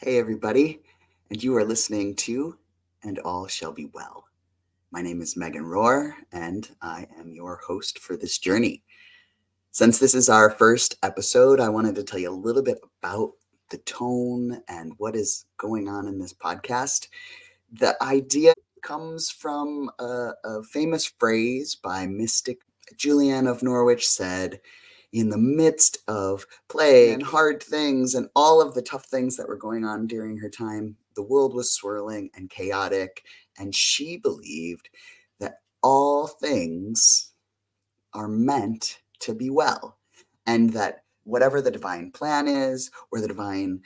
Hey, everybody, and you are listening to And All Shall Be Well. My name is Megan Rohrer, and I am your host for this journey. Since this is our first episode, I wanted to tell you a little bit about the tone and what is going on in this podcast. The idea comes from a famous phrase by mystic Julian of Norwich said, in the midst of plague and hard things and all of the tough things that were going on during her time, the world was swirling and chaotic, and she believed that all things are meant to be well, and that whatever the divine plan is, or the divine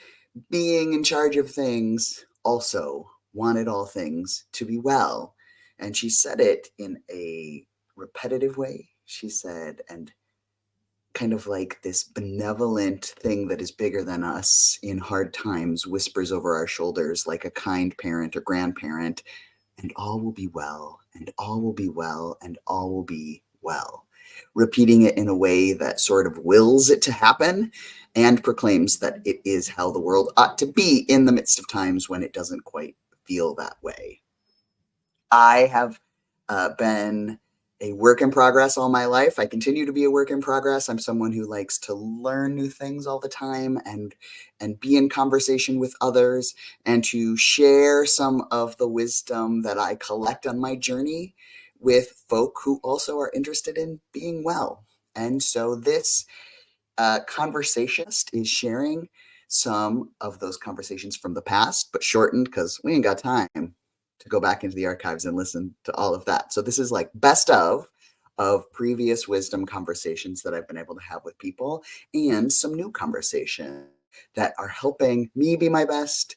being in charge of things, also wanted all things to be well. And she said it in a repetitive way. She said, and kind of like this benevolent thing that is bigger than us in hard times whispers over our shoulders like a kind parent or grandparent, and all will be well, and all will be well, and all will be well. Repeating it in a way that sort of wills it to happen and proclaims that it is how the world ought to be in the midst of times when it doesn't quite feel that way. I have been a work in progress all my life. I continue to be a work in progress. I'm someone who likes to learn new things all the time and be in conversation with others and to share some of the wisdom that I collect on my journey with folk who also are interested in being well. And so this conversation is sharing some of those conversations from the past, but shortened because we ain't got time to go back into the archives and listen to all of that. So this is like best of previous wisdom conversations that I've been able to have with people, and some new conversations that are helping me be my best.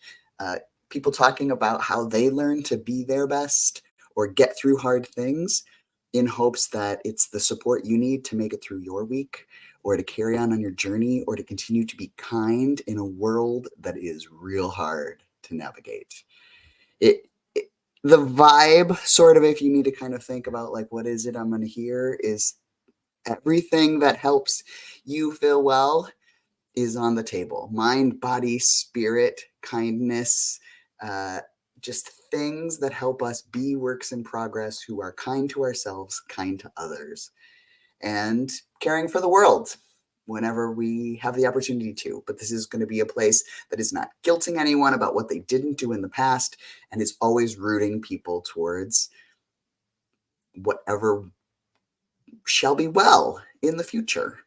People talking about how they learn to be their best or get through hard things, in hopes that it's the support you need to make it through your week, or to carry on your journey, or to continue to be kind in a world that is real hard to navigate. The vibe, sort of, if you need to kind of think about like, what is it I'm going to hear, is everything that helps you feel well is on the table. Mind, body, spirit, kindness, just things that help us be works in progress who are kind to ourselves, kind to others, and caring for the world whenever we have the opportunity to. But this is going to be a place that is not guilting anyone about what they didn't do in the past, and is always rooting people towards whatever shall be well in the future.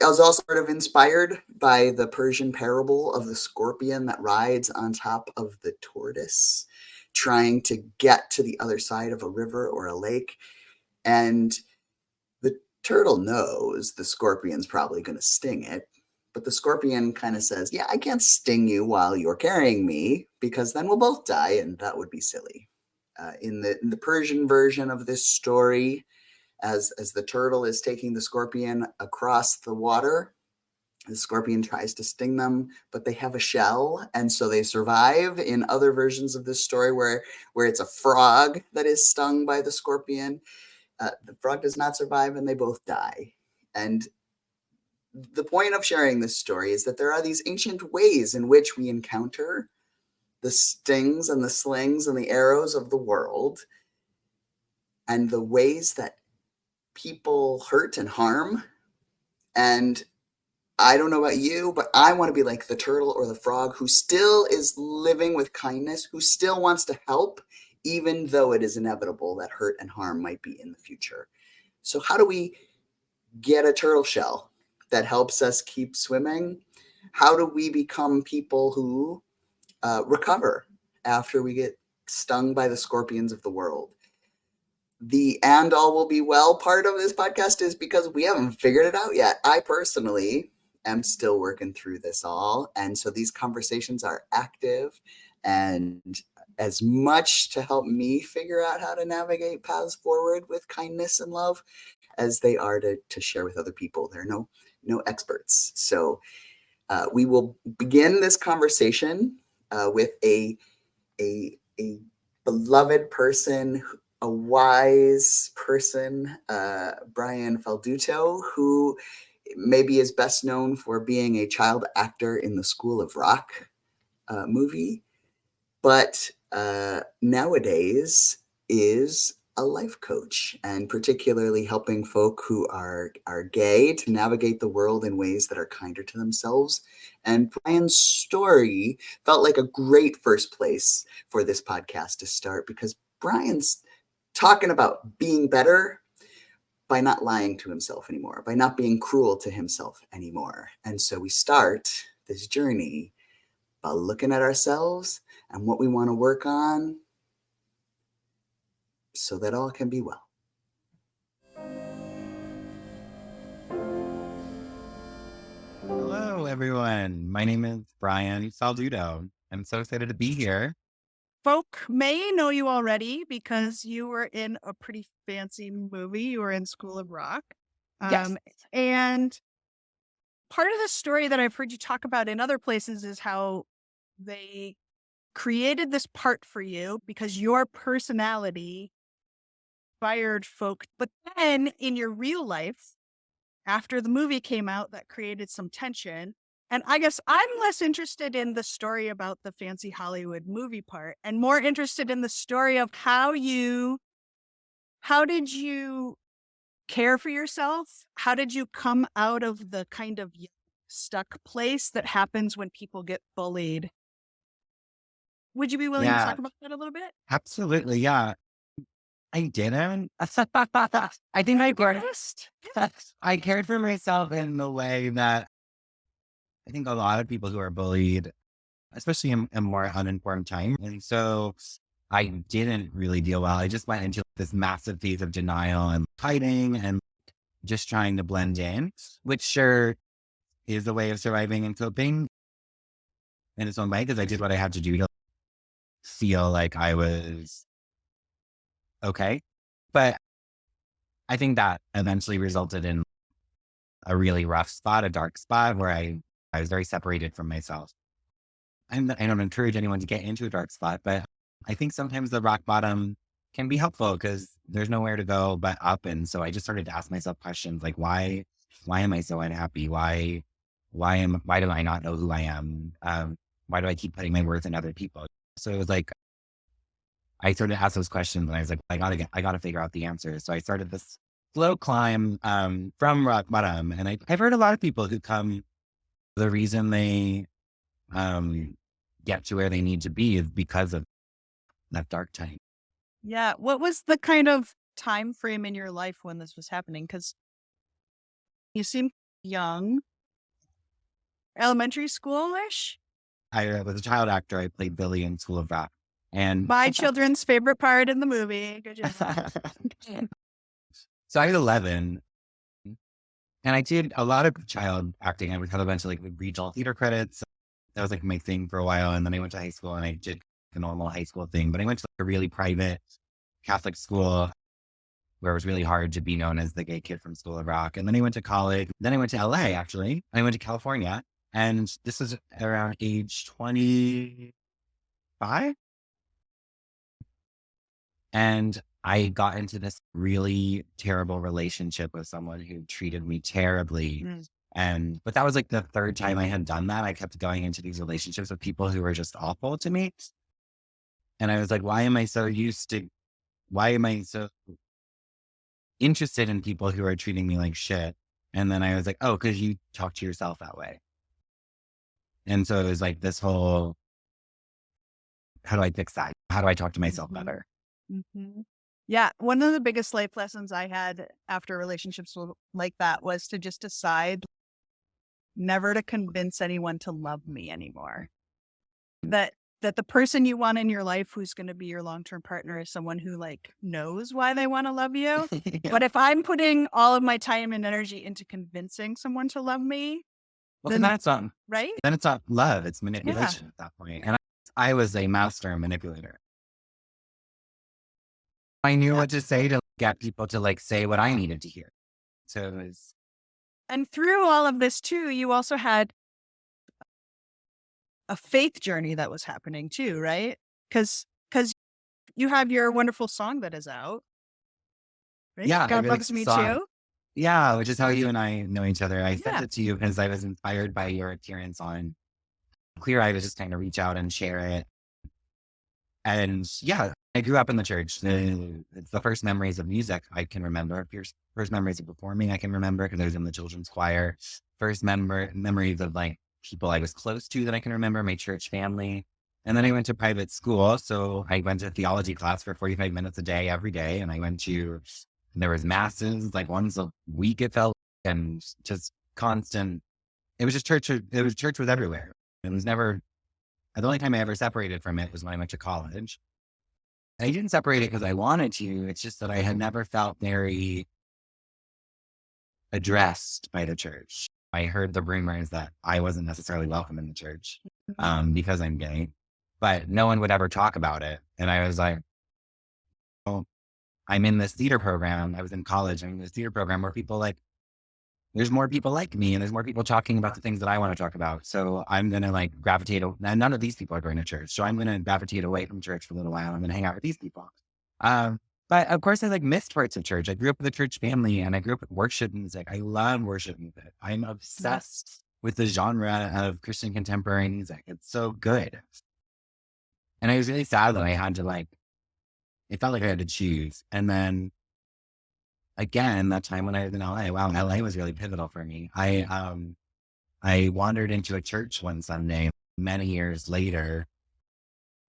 I was also sort of inspired by the Persian parable of the scorpion that rides on top of the tortoise, trying to get to the other side of a river or a lake. And the turtle knows the scorpion's probably going to sting it, but the scorpion kind of says, yeah, I can't sting you while you're carrying me, because then we'll both die, and that would be silly. In the Persian version of this story, as the turtle is taking the scorpion across the water, the scorpion tries to sting them, but they have a shell, and so they survive. In other versions of this story, where it's a frog that is stung by the scorpion, the frog does not survive, and they both die. And the point of sharing this story is that there are these ancient ways in which we encounter the stings and the slings and the arrows of the world, and the ways that people hurt and harm. And I don't know about you, but I want to be like the turtle or the frog who still is living with kindness, who still wants to help, even though it is inevitable that hurt and harm might be in the future. So how do we get a turtle shell that helps us keep swimming? How do we become people who recover after we get stung by the scorpions of the world? The and all will be well part of this podcast is because we haven't figured it out yet. I personally am still working through this all. And so these conversations are active and as much to help me figure out how to navigate paths forward with kindness and love as they are to share with other people. There are no experts. So we will begin this conversation with a beloved person, a wise person, Brian Falduto, who maybe is best known for being a child actor in the School of Rock. movie, but nowadays is a life coach, and particularly helping folk who are gay to navigate the world in ways that are kinder to themselves. And Brian's story felt like a great first place for this podcast to start, because Brian's talking about being better by not lying to himself anymore, by not being cruel to himself anymore. And so we start this journey by looking at ourselves and what we want to work on so that all can be well. Hello, everyone. My name is Brian Falduto. I'm so excited to be here. Folk may know you already because you were in a pretty fancy movie. You were in School of Rock. Yes. And part of the story that I've heard you talk about in other places is how they created this part for you because your personality inspired folk. But then in your real life, after the movie came out, that created some tension. And I guess I'm less interested in the story about the fancy Hollywood movie part and more interested in the story of how did you care for yourself? How did you come out of the kind of stuck place that happens when people get bullied? Would you be willing to talk about that a little bit? Absolutely. Yeah. I didn't. I think I cared for myself in the way that I think a lot of people who are bullied, especially in a more uninformed time. And so I didn't really deal well. I just went into this massive phase of denial and hiding and just trying to blend in, which sure is a way of surviving and coping in its own way, because I did what I had to do to feel like I was okay. But I think that eventually resulted in a really rough spot, a dark spot where I was very separated from myself. I don't encourage anyone to get into a dark spot, but I think sometimes the rock bottom can be helpful because there's nowhere to go but up. And so I just started to ask myself questions like, why am I so unhappy? Why do I not know who I am? Why do I keep putting my worth in other people? So it was like, I started to ask those questions and I was like, I gotta figure out the answers. So I started this slow climb, from rock bottom. And I've heard a lot of people who come, the reason they, get to where they need to be is because of that dark time. Yeah. What was the kind of time frame in your life when this was happening? Because you seem young, elementary school-ish. I was a child actor. I played Billy in School of Rock. And My children's favorite part in the movie. Good job. So I was 11 and I did a lot of child acting. I would have a bunch of like regional theater credits. That was like my thing for a while. And then I went to high school and I did the normal high school thing, but I went to like a really private Catholic school where it was really hard to be known as the gay kid from School of Rock. And then I went to college. Then I went to LA, actually. I went to California. And this was around age 25. And I got into this really terrible relationship with someone who treated me terribly. But that was like the third time I had done that. I kept going into these relationships with people who were just awful to me. And I was like, why am I so interested in people who are treating me like shit? And then I was like, oh, because you talk to yourself that way. And so it was like this whole, how do I fix that? How do I talk to myself better? Mm-hmm. Yeah. One of the biggest life lessons I had after relationships like that was to just decide never to convince anyone to love me anymore. That the person you want in your life who's going to be your long-term partner is someone who like knows why they want to love you. Yeah. But if I'm putting all of my time and energy into convincing someone to love me, then that's not right. Then it's not love; it's manipulation at that point. And I was a master manipulator. I knew what to say to get people to like say what I needed to hear. So it was. And through all of this too, you also had a faith journey that was happening too, right? Because you have your wonderful song that is out. Right? Yeah. God Loves Me Too. Yeah, which is how you and I know each other. I sent it to you because I was inspired by your appearance on clear-eyed was just kind of reach out and share it. And yeah, I grew up in the church. It's the first memories of music I can remember. First memories of performing I can remember because I was in the children's choir. First memories of like people I was close to that I can remember, my church family. And then I went to private school. So I went to theology class for 45 minutes a day, every day. And there was masses, like once a week it felt, and just constant. It was just church. Church was everywhere. It was never, the only time I ever separated from it was when I went to college. I didn't separate it because I wanted to. It's just that I had never felt very addressed by the church. I heard the rumors that I wasn't necessarily welcome in the church because I'm gay, but no one would ever talk about it. And I was like, oh, I'm in this theater program. I was in college. I'm in this theater program where there's more people like me and there's more people talking about the things that I want to talk about. So I'm going to gravitate. None of these people are going to church. So I'm going to gravitate away from church for a little while. I'm going to hang out with these people. But of course I missed parts of church. I grew up with a church family and I grew up with worship music. I love worship music. I'm obsessed with the genre of Christian contemporary music. It's so good. And I was really sad that I had to it felt like I had to choose. And then again, that time when I was in LA, wow, LA was really pivotal for me. I wandered into a church one Sunday many years later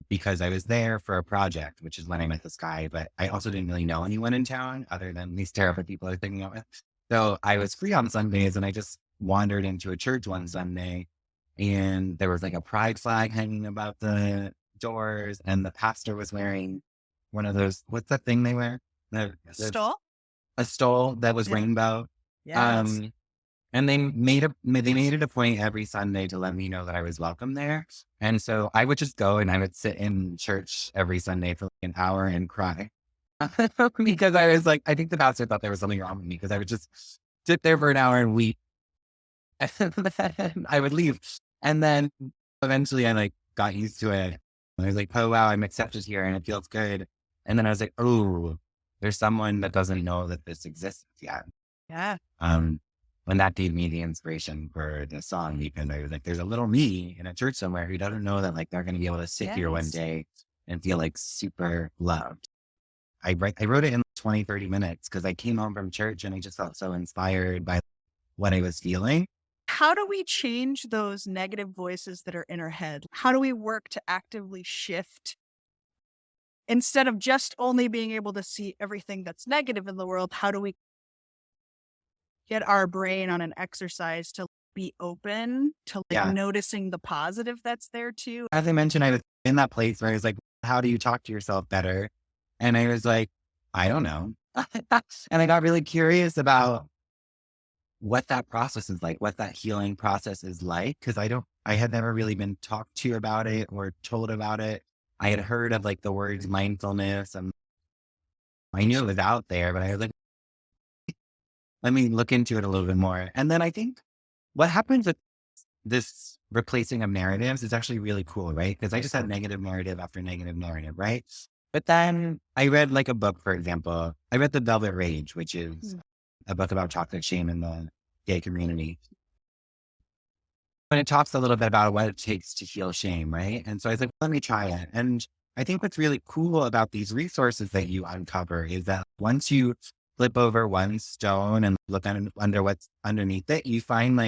because I was there for a project, which is when I met this guy, but I also didn't really know anyone in town other than these terrified people I was hanging out with. So I was free on Sundays and I just wandered into a church one Sunday and there was a pride flag hanging above the doors and the pastor was wearing one of those, what's that thing they wear? Stole? A stole that was rainbow. Yes. And they made it a point every Sunday to let me know that I was welcome there. And so I would just go and I would sit in church every Sunday for an hour and cry. Because I was I think the pastor thought there was something wrong with me because I would just sit there for an hour and weep. And then I would leave. And then eventually I got used to it. And I was oh wow, I'm accepted here and it feels good. And then I was oh, there's someone that doesn't know that this exists yet. Yeah. And that gave me the inspiration for the song because I was there's a little me in a church somewhere who doesn't know that they're going to be able to sit here one day and feel super loved. I wrote it in 20, 30 minutes because I came home from church and I just felt so inspired by what I was feeling. How do we change those negative voices that are in our head? How do we work to actively shift instead of just only being able to see everything that's negative in the world? How do we get our brain on an exercise to be open to noticing the positive that's there too? As I mentioned, I was in that place where I was how do you talk to yourself better? And I was I don't know. And I got really curious about what that process is what that healing process is because I had never really been talked to about it or told about it. I had heard of the words mindfulness and I knew it was out there, but I was let me look into it a little bit more. And then I think what happens with this replacing of narratives is actually really cool, right? Because I just had negative narrative after negative narrative, right? But then I read a book, for example. I read The Velvet Rage, which is a book about toxic shame in the gay community. And it talks a little bit about what it takes to heal shame, right? And so I was let me try it. And I think what's really cool about these resources that you uncover is that once you flip over one stone and look under what's underneath it, you find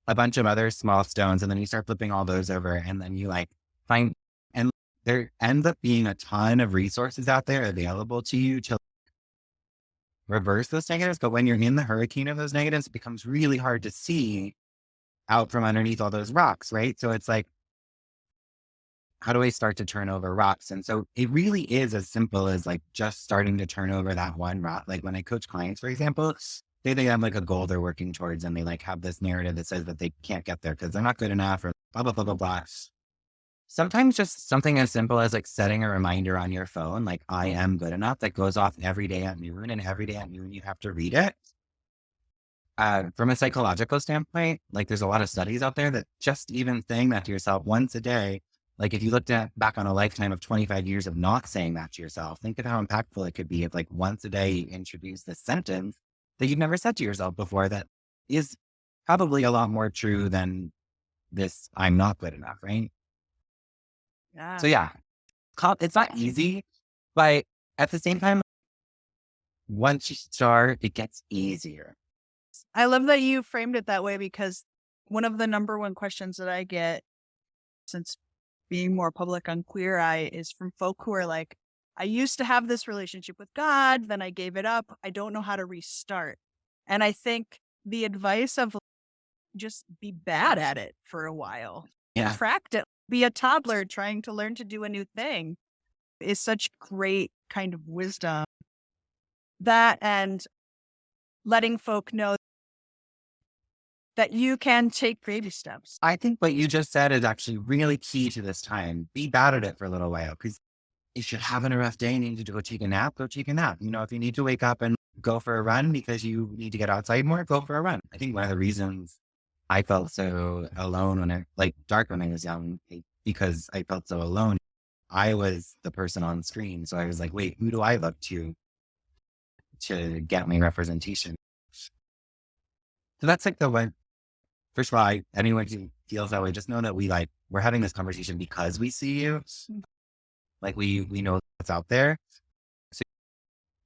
a bunch of other small stones, and then you start flipping all those over, and then you find, and there ends up being a ton of resources out there available to you to reverse those negatives. But when you're in the hurricane of those negatives, it becomes really hard to see out from underneath all those rocks, right? So it's how do I start to turn over rocks? And so it really is as simple as just starting to turn over that one rock. When I coach clients, for example, say they have a goal they're working towards and they have this narrative that says that they can't get there because they're not good enough or blah, blah, blah, blah, blah. Sometimes just something as simple as setting a reminder on your phone, I am good enough, that goes off every day at noon, and every day at noon you have to read it. From a psychological standpoint, there's a lot of studies out there that just even saying that to yourself once a day, if you looked back on a lifetime of 25 years of not saying that to yourself, think of how impactful it could be if once a day you introduce this sentence that you've never said to yourself before that is probably a lot more true than this, I'm not good enough, right? Yeah. So yeah, it's not easy, but at the same time, once you start, it gets easier. I love that you framed it that way, because one of the number one questions that I get since being more public on Queer Eye is from folk who are like, I used to have this relationship with God, then I gave it up. I don't know how to restart. And I think the advice of just be bad at it for a while, Yeah. practice, be a toddler trying to learn to do a new thing is such great kind of wisdom. That and letting folk know that you can take baby steps. I think what you just said is actually really key to this time. Be bad at it for a little while, because if you're having a rough day and you need to go take a nap, go take a nap. You know, if you need to wake up and go for a run because you need to get outside more, go for a run. I think one of the reasons I felt so alone dark when I was young, because I felt so alone. I was the person on screen. So I was like, wait, who do I look to get my representation? So that's like the one. First of all, anyone who feels that way, just know that we're having this conversation because we see you. Like we know what's out there. So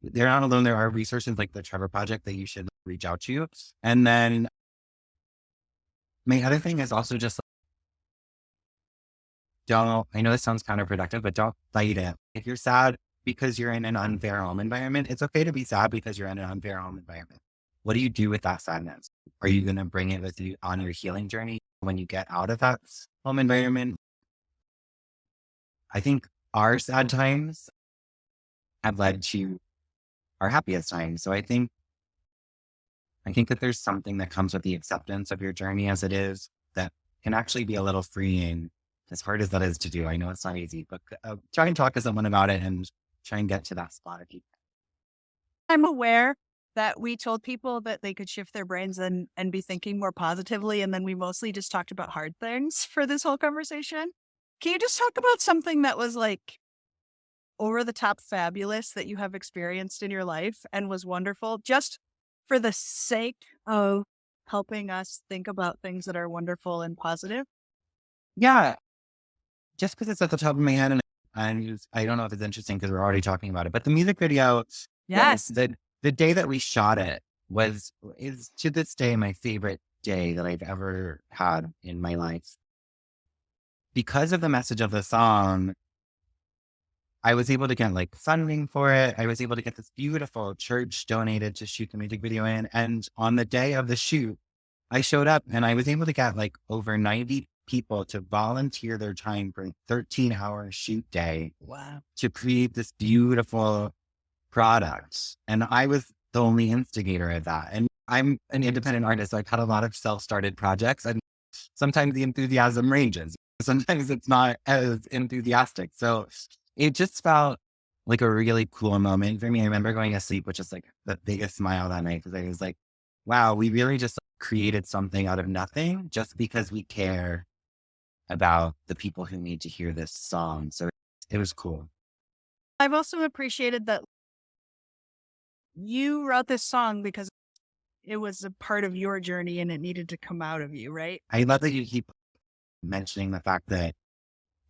they're not alone. There are resources like the Trevor Project that you should reach out to. And then my other thing is also just I know this sounds counterproductive, but don't fight it. If you're sad because you're in an unfair home environment, it's okay to be sad because you're in an unfair home environment. What do you do with that sadness? Are you going to bring it with you on your healing journey when you get out of that home environment? I think our sad times have led to our happiest times. So I think that there's something that comes with the acceptance of your journey as it is that can actually be a little freeing, as hard as that is to do. I know it's not easy, but try and talk to someone about it and try and get to that spot. I'm aware that we told people that they could shift their brains and be thinking more positively. And then we mostly just talked about hard things for this whole conversation. Can you just talk about something that was like over the top fabulous that you have experienced in your life and was wonderful, just for the sake of helping us think about things that are wonderful and positive? Yeah. Just because it's at the top of my head, and I don't know if it's interesting because we're already talking about it, but the music video, Yes. the day that we shot it is to this day my favorite day that I've ever had in my life. Because of the message of the song, I was able to get like funding for it. I was able to get this beautiful church donated to shoot the music video in. And on the day of the shoot, I showed up and I was able to get like over 90 people to volunteer their time for a 13-hour shoot day. Wow. To create this beautiful product. And I was the only instigator of that. And I'm an independent artist. So I've had a lot of self-started projects, and sometimes the enthusiasm ranges. Sometimes it's not as enthusiastic. So it just felt like a really cool moment for me. I remember going to sleep with just like the biggest smile that night, because I was like, wow, we really just created something out of nothing just because we care about the people who need to hear this song. So it was cool. I've also appreciated that you wrote this song because it was a part of your journey and it needed to come out of you, right? I love that you keep mentioning the fact that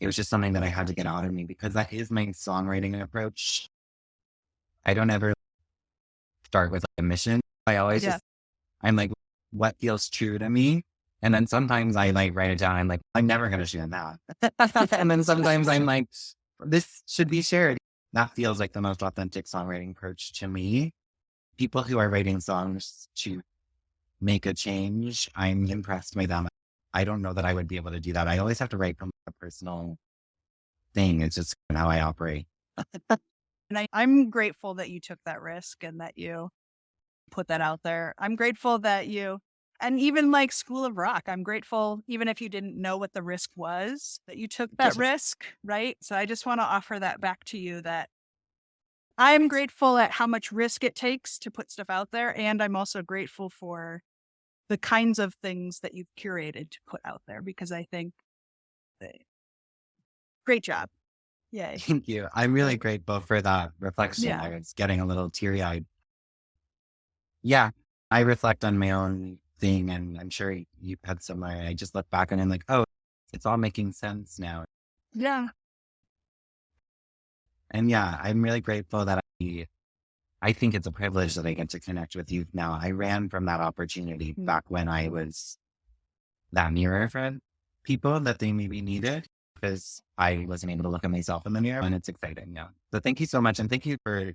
it was just something that I had to get out of me, because that is my songwriting approach. I don't ever start with like a mission. I always I'm like, what feels true to me? And then sometimes I like write it down. I'm like, I'm never going to share that. And then sometimes I'm like, this should be shared. That feels like the most authentic songwriting approach to me. People who are writing songs to make a change, I'm impressed by them. I don't know that I would be able to do that. I always have to write from a personal thing. It's just how I operate. And I'm grateful that you took that risk and that you put that out there. I'm grateful that and even like School of Rock, I'm grateful, even if you didn't know what the risk was, that you took that risk, right? So I just want to offer that back to you, that I'm grateful at how much risk it takes to put stuff out there. And I'm also grateful for the kinds of things that you've curated to put out there, because I think great job. Yay. Thank you. I'm really grateful for that reflection. Yeah. I was getting a little teary-eyed. Yeah, I reflect on my own thing. And I'm sure you've had similar. I just look back and I'm like, oh, it's all making sense now. Yeah. And yeah, I'm really grateful that I think it's a privilege that I get to connect with you now. I ran from that opportunity back when I was that mirror for people that they maybe needed because I wasn't able to look at myself in the mirror, and it's exciting. Yeah. So thank you so much. And thank you for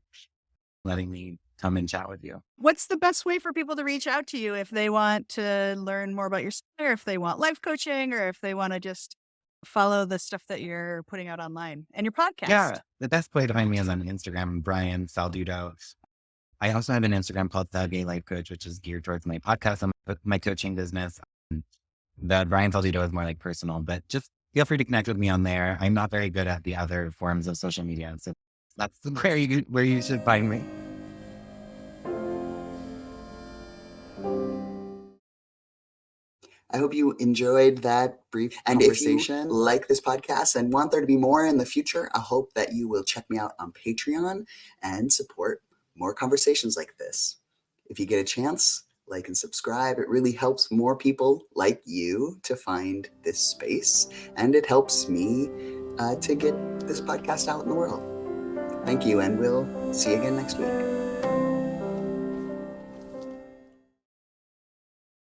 letting me come and chat with you. What's the best way for people to reach out to you if they want to learn more about your story, or if they want life coaching, or if they want to just follow the stuff that you're putting out online and your podcast? Yeah. The best way to find me is on Instagram, Brian Falduto. I also have an Instagram called The Gay Life Coach, which is geared towards my podcast and my coaching business. The Brian Falduto is more like personal, but just feel free to connect with me on there. I'm not very good at the other forms of social media, so that's where you should find me. I hope you enjoyed that brief conversation. If you like this podcast and want there to be more in the future, I hope that you will check me out on Patreon and support more conversations like this. If you get a chance, like and subscribe. It really helps more people like you to find this space, and it helps me to get this podcast out in the world. Thank you, and we'll see you again next week.